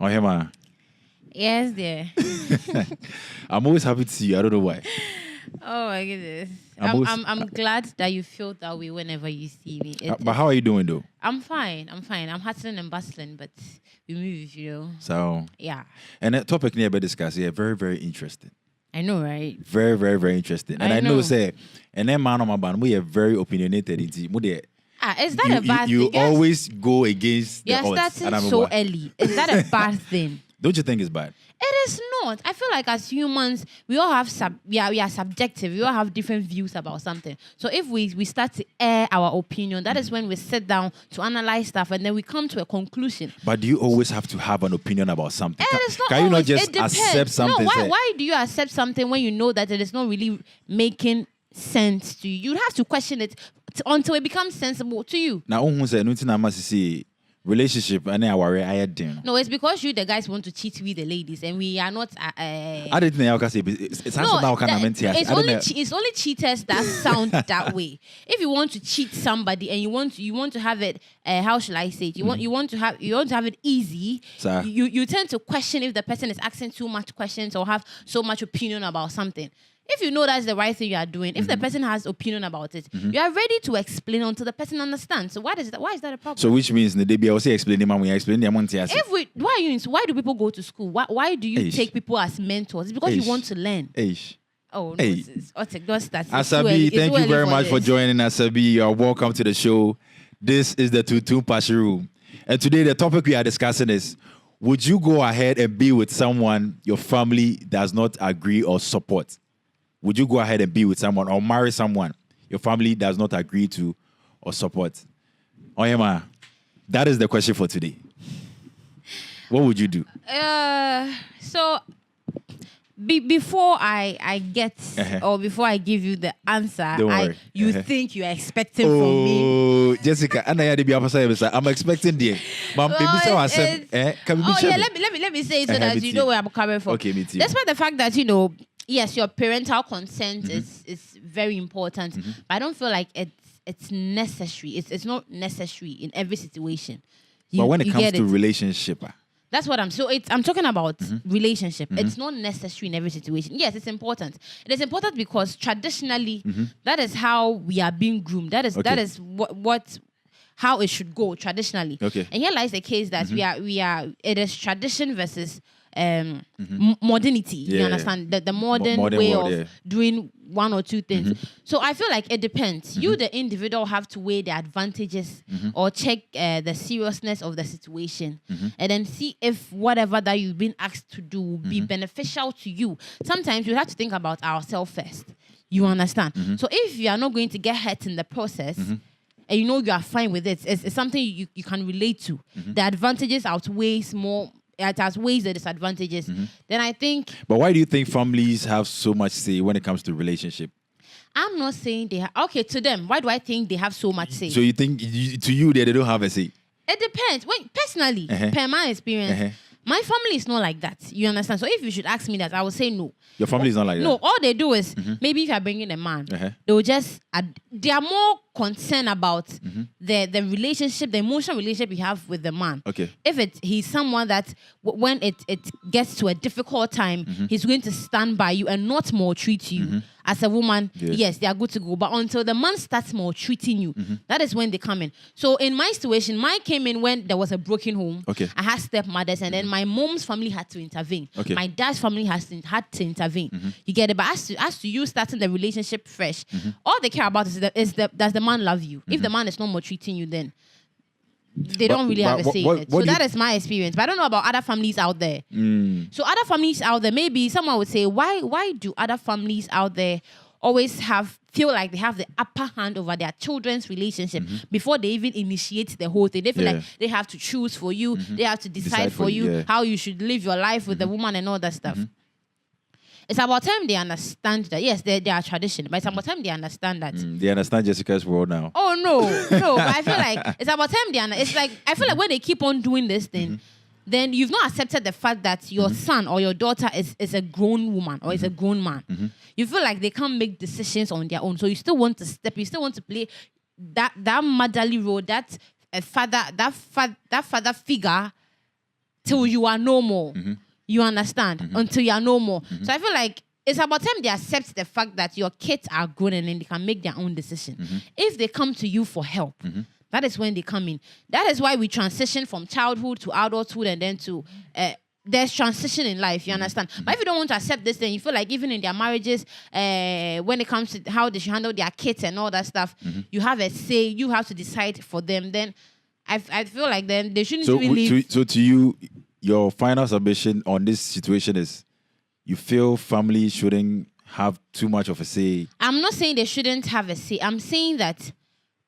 Oh, hey, man. Yes, dear. I'm always happy to see you. I don't know why. Oh my goodness. I'm I'm glad that you feel that way whenever you see me. But how are you doing, though? I'm fine. I'm hustling and bustling, but we move, you know. So, yeah. And that topic near by discuss, yeah, very, very interesting. I know, right? Very, very, very interesting. And I know, say, and then man on my band, we are very opinionated. Is that a bad thing? You always go against the odds. Yes, that's so early. Is that a bad thing? Don't you think it's bad? It is not. I feel like as humans, we all have we are subjective. We all have different views about something. So if we start to air our opinion, that is when we sit down to analyze stuff and then we come to a conclusion. But do you always have to have an opinion about something? Can you not just accept something? No, why do you accept something when you know that it is not really making sense to you? You have to question it until it becomes sensible to you. Now, relationship and I didn't. No, it's because you the guys want to cheat with the ladies and we are not. I didn't know. It's only cheaters that sound that way. If you want to cheat somebody and you want to have it, how shall I say it? You want to have it easy. You tend to question if the person is asking too much questions or have so much opinion about something. If you know that's the right thing you are doing, if the person has opinion about it, you are ready to explain until the person understands. So why is that a problem? So which means the day I will say explain them when we explain them. Why do people go to school? Why do you take people as mentors? It's because you want to learn. Oh no, Asabi, thank you very much for joining Asabi. You are welcome to the show. This is the Tutu Passion Room. And today the topic we are discussing is, would you go ahead and be with someone your family does not agree or support? Would you go ahead and be with someone or marry someone your family does not agree to or support? Oyema, that is the question for today. What would you do? So before I get or before I give you the answer, you think you are expecting from me. Jessica, I'm expecting the. Let me say it so that you know where I'm coming from. Okay, me too. Despite the fact that yes, your parental consent is very important, but I don't feel like it's necessary. It's not necessary in every situation. But when it comes to relationship, that's what I'm talking about relationship. It's not necessary in every situation. Yes, it's important. It is important because traditionally, that is how we are being groomed. That is how it should go traditionally. Okay. And here lies the case that it is tradition versus modernity. You understand? The modern way of doing one or two things. So I feel like it depends. You, the individual, have to weigh the advantages or check the seriousness of the situation and then see if whatever that you've been asked to do will be beneficial to you. Sometimes you have to think about ourselves first. You understand? So if you are not going to get hurt in the process, and you are fine with it, it's something you can relate to. The advantages outweighs more. It outweighs the disadvantages. Then I think. But why do you think families have so much say when it comes to relationship? I'm not saying they have. Okay, to them, why do I think they have so much say? So you think to you they don't have a say? It depends. Personally, per my experience, my family is not like that. You understand? So if you should ask me that, I will say no. Your family is not like that? No, all they do is, maybe if you're bringing a man, they will just, they are more concerned about the relationship, the emotional relationship you have with the man. Okay. If he's someone that, when it gets to a difficult time, he's going to stand by you and not maltreat you. As a woman, yes, they are good to go. But until the man starts maltreating you, that is when they come in. So in my situation, mine came in when there was a broken home. Okay. I had stepmothers, and then my mom's family had to intervene. Okay. My dad's family had to intervene. You get it? But as to you starting the relationship fresh, all they care about is does the man love you? If the man is not maltreating you, then they don't really have a say in it. So that is my experience. But I don't know about other families out there. So other families out there, maybe someone would say, why do other families out there always feel like they have the upper hand over their children's relationship before they even initiate the whole thing? They feel like they have to choose for you. They have to decide for you how you should live your life with the woman and all that stuff. It's about time they understand that, yes, they are tradition, but it's about time they understand that. They understand Jessica's world now. Oh, no. But I feel like it's about time they understand. It's like, I feel like when they keep on doing this thing, then you've not accepted the fact that your son or your daughter is a grown woman or is a grown man. You feel like they can't make decisions on their own. So you still want to step, you still want to play that motherly role, that father figure till you are no more. You understand? Until you are no more. So I feel like it's about time they accept the fact that your kids are grown and then they can make their own decision. If they come to you for help, that is when they come in. That is why we transition from childhood to adulthood and then to there's transition in life, you understand? But if you don't want to accept this, then you feel like even in their marriages, when it comes to how they should handle their kids and all that stuff, you have a say, you have to decide for them. Then I feel like then they shouldn't really... So to you, your final submission on this situation is you feel family shouldn't have too much of a say? I'm not saying they shouldn't have a say. I'm saying that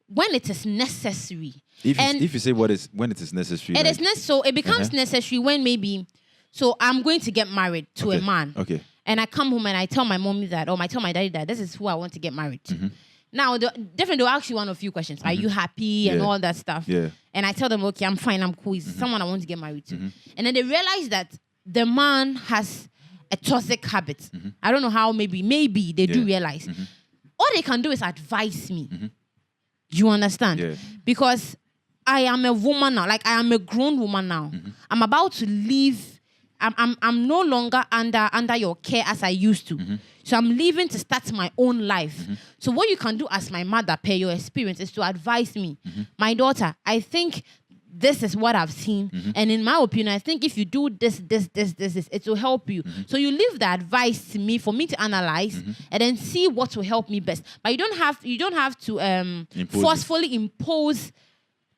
when it is necessary. If you say when it is necessary. It is necessary. So it becomes necessary when maybe... So I'm going to get married to a man. Okay. And I come home and I tell my mommy that, or I tell my daddy that this is who I want to get married to. Now, they'll ask you one or few questions. Are you happy and all that stuff? Yeah. And I tell them, okay, I'm fine, I'm cool. It's someone I want to get married to. And then they realize that the man has a toxic habit. I don't know how, maybe they do realize. All they can do is advise me. You understand? Yeah. Because I am a woman now. Like, I am a grown woman now. I'm about to leave. I'm no longer under your care as I used to. So I'm leaving to start my own life. So what you can do as my mother, per your experience, is to advise me. My daughter, I think this is what I've seen. And in my opinion, I think if you do this, it will help you. So you leave the advice to me for me to analyze and then see what will help me best. But you don't have to forcefully impose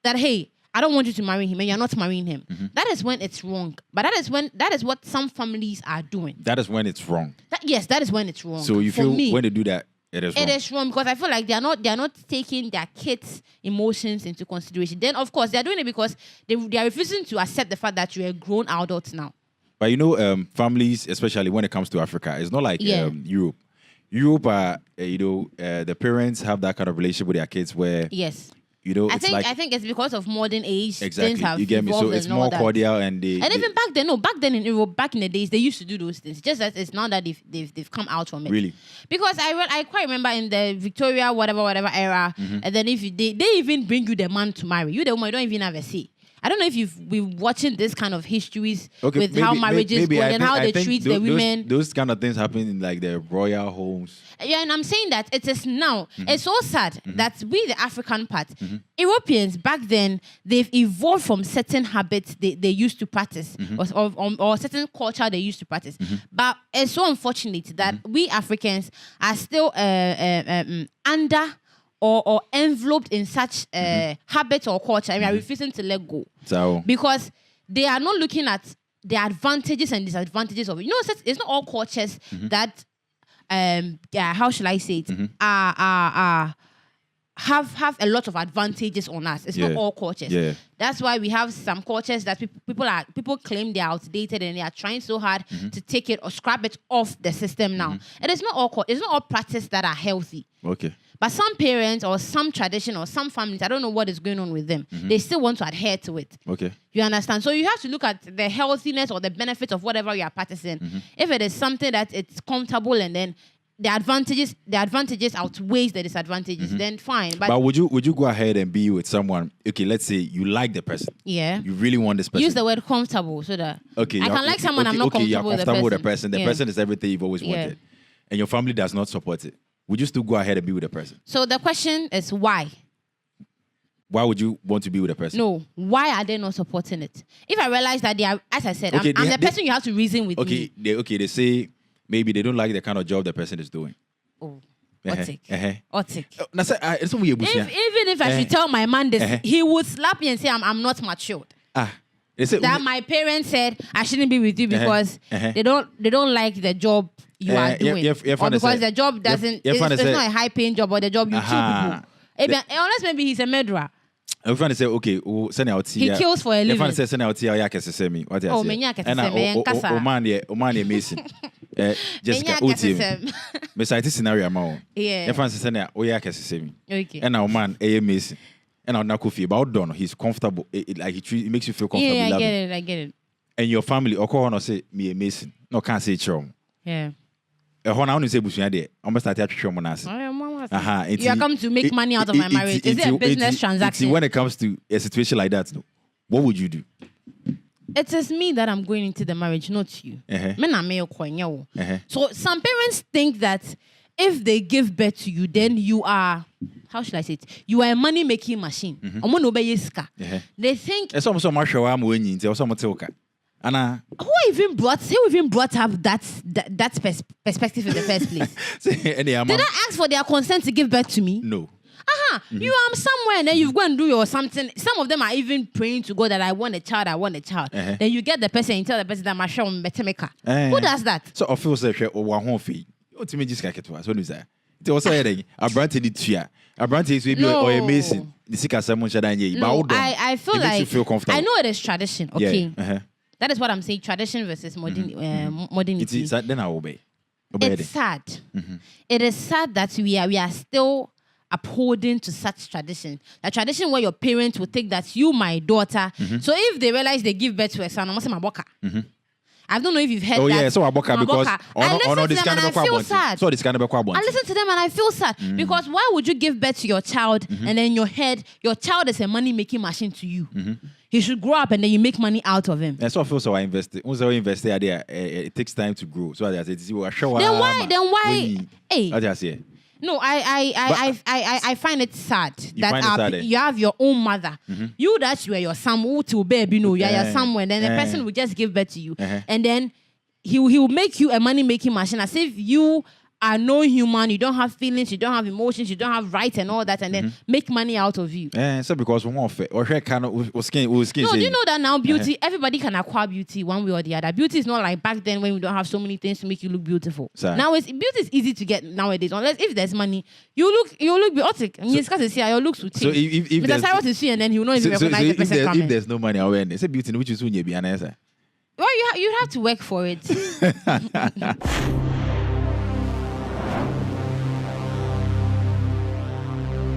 that, hey, I don't want you to marry him and you're not marrying him. That is when it's wrong. But that is what some families are doing. That is when it's wrong. Yes, that is when it's wrong. So you feel when they do that, it is wrong. It is wrong because I feel like they are not taking their kids' emotions into consideration. Then of course they're doing it because they are refusing to accept the fact that you're a grown adult now. But families, especially when it comes to Africa, it's not like Europe. Europe are the parents have that kind of relationship with their kids where I think it's because of modern age. Exactly, things have you get me. So it's more cordial, and even back then in Europe, back in the days, they used to do those things. Just that it's now that they've come out from it. Really? Because I quite remember in the Victoria whatever era, and then if they even bring you the man to marry you, the woman, you don't even have a say. I don't know if you've been watching this kind of histories with how marriages go and how they treat the women. Those kind of things happen in like the royal homes. Yeah, and I'm saying that it is now. It's so sad that we, the African part, Europeans back then, they've evolved from certain habits they used to practice or certain culture they used to practice. But it's so unfortunate that we Africans are still under or enveloped in such habits or culture, and we are refusing to let go. So, because they are not looking at the advantages and disadvantages of it. You know, it's not all cultures that, how shall I say it, have a lot of advantages on us. It's not all cultures. Yeah. That's why we have some cultures that people claim they are outdated and they are trying so hard to take it or scrap it off the system now. And it's not all practices that are healthy. Okay. But some parents or some tradition or some families, I don't know what is going on with them. They still want to adhere to it. Okay. You understand? So you have to look at the healthiness or the benefits of whatever you are practicing. If it is something that it's comfortable and then the advantages outweighs the disadvantages, then fine. But would you go ahead and be with someone? Okay, let's say you like the person. Yeah. You really want this person. Use the word comfortable so that I can like someone I'm not comfortable with. You're comfortable with the person. The person is everything you've always wanted, and your family does not support it. Would you still go ahead and be with the person? So the question is why? Why would you want to be with a person? No. Why are they not supporting it? If I realize that they are, as I said, I'm the person you have to reason with me. They say maybe they don't like the kind of job the person is doing. Oh. Otik. Even if I should tell my man this, he would slap me and say, I'm not matured. That my parents said I shouldn't be with you because they don't like the job you are doing, or because the job doesn't. It's not a high paying job, or the job you kill people. Unless maybe he's a murderer. I'm trying to say, okay, he kills for a living. What oh, man, Mason. Jessica, besides this scenario, if I say, oh, yeah, okay, and now, man, Mason. And I'm not coffee about Don. He's comfortable. It makes you feel comfortable. Yeah, I get it. And your family, or call on say me a Mason. No, can't say it's wrong. Yeah. A whole hour is able to say, almost at your monas. You are come to make money out of my marriage. Is it a business transaction? When it comes to a situation like that, what would you do? it is me that I'm going into the marriage, not you. So some parents think that if they give birth to you, then you are, how should I say it? You are a money-making machine. They think... Who even brought up that perspective in the first place? Did I ask for their consent to give birth to me? No. You are somewhere and then you go and do your something. Some of them are even praying to God that I want a child. Then you get the person and tell the person that my show better make her. Who does that? So I feel say one home fee. What to me just like it was. What is that? It was saying a brand in it. A brand is maybe or amazing. The sick as someone should I feel like you feel comfortable. I know it is tradition. Okay. That is what I'm saying. Tradition versus modernity. Then I obey. It's sad. It is sad that we are still upholding to such tradition. A tradition where your parents will think that you, my daughter. So if they realize they give birth to a son, I'm going to say, I don't know if you've heard that. Oh yeah, so Aboka because I listen to them and I feel sad. So this kind of I listen to them and I feel sad because why would you give birth to your child and then your child is a money-making machine to you? He should grow up and then you make money out of him. And so I feel so I invested. Also invest there. It takes time to grow. So I said, then why? Hey. I just say. No, I find it sad that you have your own mother. You that you are your son, who to baby, you are your son, then the person will just give birth to you. And then he will make you a money-making machine as if you are no human, you don't have feelings, you don't have emotions, you don't have rights and all that, and then make money out of you. So because we want or kind of skin. No, do you know that now beauty, everybody can acquire beauty one way or the other. Beauty is not like back then when we don't have so many things to make you look beautiful. Sorry. Now beauty is easy to get nowadays. Unless if there's money, you look beautiful. Your looks will change. So if Mr. Cyrus is here and then he will not even recognize the person coming. If there's no money awareness, it's a beauty which is soon be an answer. Well, you have to work for it.